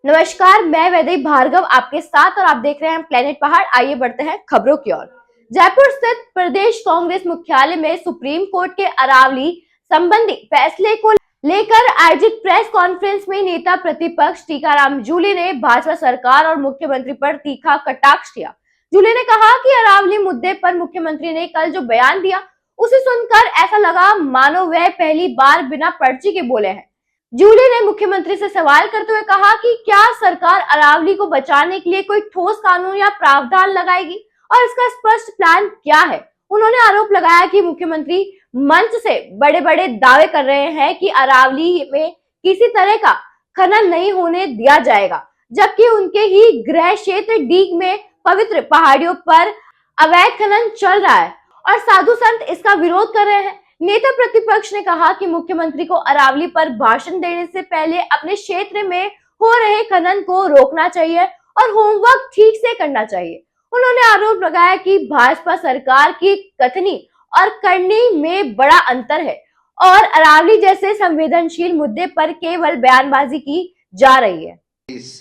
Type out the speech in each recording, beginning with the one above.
नमस्कार, मैं वैदेही भार्गव आपके साथ और आप देख रहे हैं प्लेनेट पहाड़। आइए बढ़ते हैं खबरों की ओर। जयपुर स्थित प्रदेश कांग्रेस मुख्यालय में सुप्रीम कोर्ट के अरावली संबंधी फैसले को लेकर आयोजित प्रेस कॉन्फ्रेंस में नेता प्रतिपक्ष टीकाराम जूली ने भाजपा सरकार और मुख्यमंत्री पर तीखा कटाक्ष किया। जूली ने कहा कि अरावली मुद्दे पर मुख्यमंत्री ने कल जो बयान दिया उसे सुनकर ऐसा लगा मानो वह पहली बार बिना पर्ची के बोले हैं। जूली ने मुख्यमंत्री से सवाल करते हुए कहा कि क्या सरकार अरावली को बचाने के लिए कोई ठोस कानून या प्रावधान लगाएगी और इसका स्पष्ट प्लान क्या है। उन्होंने आरोप लगाया कि मुख्यमंत्री मंच से बड़े बड़े दावे कर रहे हैं कि अरावली में किसी तरह का खनन नहीं होने दिया जाएगा, जबकि उनके ही गृह क्षेत्र डीग में पवित्र पहाड़ियों पर अवैध खनन चल रहा है और साधु संत इसका विरोध कर रहे हैं। नेता प्रतिपक्ष ने कहा कि मुख्यमंत्री को अरावली पर भाषण देने से पहले अपने क्षेत्र में हो रहे खनन को रोकना चाहिए और होमवर्क ठीक से करना चाहिए। उन्होंने आरोप लगाया कि भाजपा सरकार की कथनी और करनी में बड़ा अंतर है और अरावली जैसे संवेदनशील मुद्दे पर केवल बयानबाजी की जा रही है। इस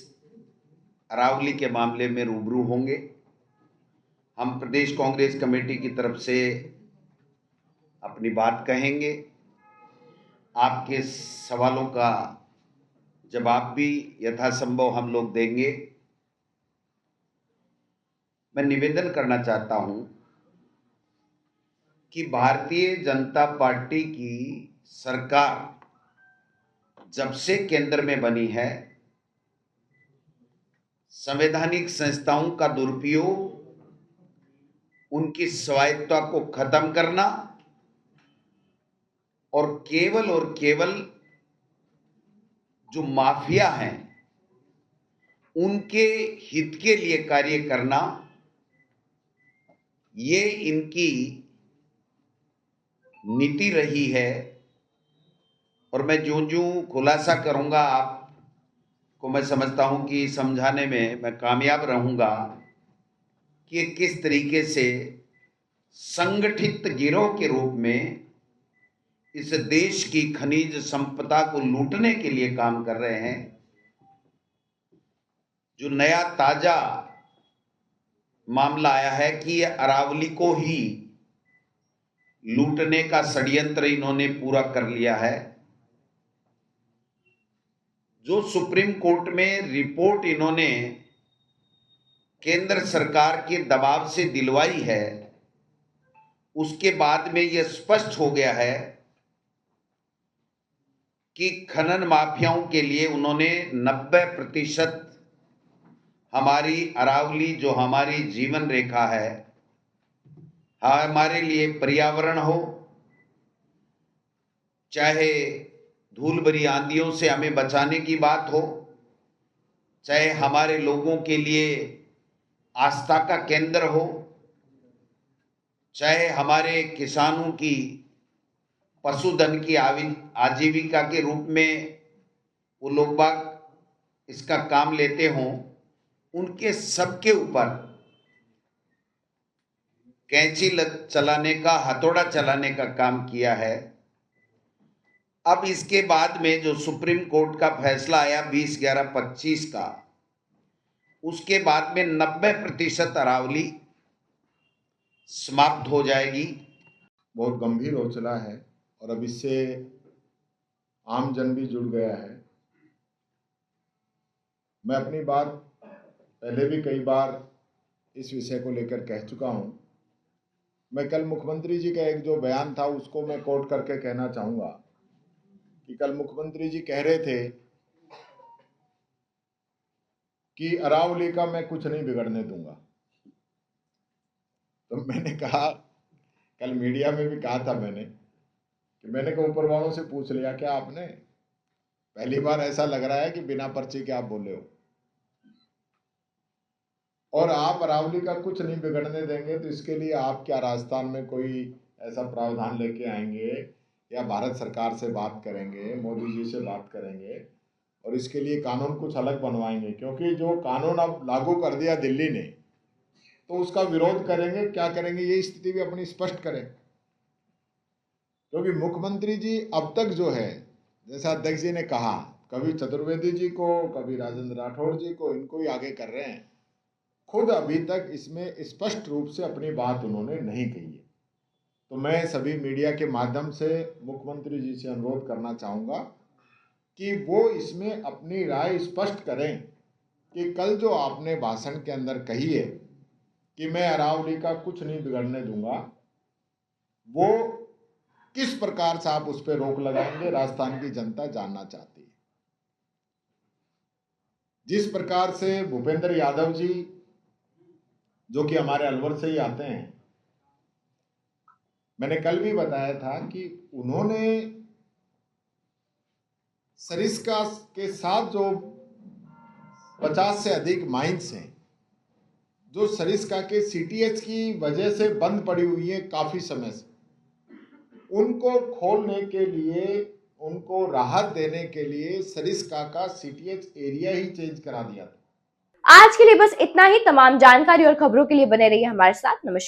अरावली के मामले में रूबरू होंगे। हम प्रदेश कांग्रेस कमेटी की तरफ से अपनी बात कहेंगे। आपके सवालों का जवाब भी यथासंभव हम लोग देंगे। मैं निवेदन करना चाहता हूं कि भारतीय जनता पार्टी की सरकार जब से केंद्र में बनी है, संवैधानिक संस्थाओं का दुरुपयोग, उनकी स्वायत्तता को खत्म करना और केवल जो माफिया हैं उनके हित के लिए कार्य करना, ये इनकी नीति रही है। और मैं जो खुलासा करूंगा आपको, मैं समझता हूं कि समझाने में मैं कामयाब रहूंगा कि किस तरीके से संगठित गिरोह के रूप में इस देश की खनिज संपदा को लूटने के लिए काम कर रहे हैं। जो नया ताजा मामला आया है कि अरावली को ही लूटने का षड्यंत्र इन्होंने पूरा कर लिया है। जो सुप्रीम कोर्ट में रिपोर्ट इन्होंने केंद्र सरकार के दबाव से दिलवाई है, उसके बाद में यह स्पष्ट हो गया है कि खनन माफियाओं के लिए उन्होंने 90% हमारी अरावली, जो हमारी जीवन रेखा है, हमारे लिए पर्यावरण हो, चाहे धूल भरी आंधियों से हमें बचाने की बात हो, चाहे हमारे लोगों के लिए आस्था का केंद्र हो, चाहे हमारे किसानों की पशुधन की आजीविका के रूप में वो लोग बाग इसका काम लेते हों, उनके सबके ऊपर कैंची चलाने का, हथौड़ा चलाने का काम किया है। अब इसके बाद में जो सुप्रीम कोर्ट का फैसला आया 20/11/25 का, उसके बाद में 90% अरावली समाप्त हो जाएगी। बहुत गंभीर हो चला है और अब इससे आम जन भी जुड़ गया है। मैं अपनी बात पहले भी कई बार इस विषय को लेकर कह चुका हूं। मैं कल मुख्यमंत्री जी का एक जो बयान था उसको मैं कोट करके कहना चाहूँगा कि कल मुख्यमंत्री जी कह रहे थे कि अरावली का मैं कुछ नहीं बिगड़ने दूंगा। तो मैंने कहा, कल मीडिया में भी कहा था मैंने कहा ऊपर वालों से पूछ लिया क्या आपने? पहली बार ऐसा लग रहा है कि बिना पर्ची के आप बोले हो और आप अरावली का कुछ नहीं बिगड़ने देंगे। तो इसके लिए आप क्या राजस्थान में कोई ऐसा प्रावधान लेके आएंगे या भारत सरकार से बात करेंगे, मोदी जी से बात करेंगे और इसके लिए कानून कुछ अलग बनवाएंगे? क्योंकि जो कानून अब लागू कर दिया दिल्ली ने, तो उसका विरोध करेंगे। क्या करेंगे ये स्थिति भी अपनी स्पष्ट करें। क्योंकि मुख्यमंत्री जी अब तक जो है, जैसा अध्यक्ष जी ने कहा कभी चतुर्वेदी जी को, कभी राजेंद्र राठौड़ जी को, इनको ही आगे कर रहे हैं। खुद अभी तक इसमें स्पष्ट रूप से अपनी बात उन्होंने नहीं कही है। तो मैं सभी मीडिया के माध्यम से मुख्यमंत्री जी से अनुरोध करना चाहूँगा कि वो इसमें अपनी राय स्पष्ट करें कि कल जो आपने भाषण के अंदर कही है कि मैं अरावली का कुछ नहीं बिगड़ने दूंगा, वो किस प्रकार से आप उस पर रोक लगाएंगे, राजस्थान की जनता जानना चाहती है। जिस प्रकार से भूपेंद्र यादव जी, जो कि हमारे अलवर से ही आते हैं, मैंने कल भी बताया था कि उन्होंने सरिस्का के साथ जो 50 से अधिक माइंस हैं, जो सरिस्का के सीटीएच की वजह से बंद पड़ी हुई है काफी समय से, उनको खोलने के लिए, उनको राहत देने के लिए सरिस्का का सीटीएच एरिया ही चेंज करा दिया था। आज के लिए बस इतना ही। तमाम जानकारी और खबरों के लिए बने रहिए हमारे साथ। नमस्कार।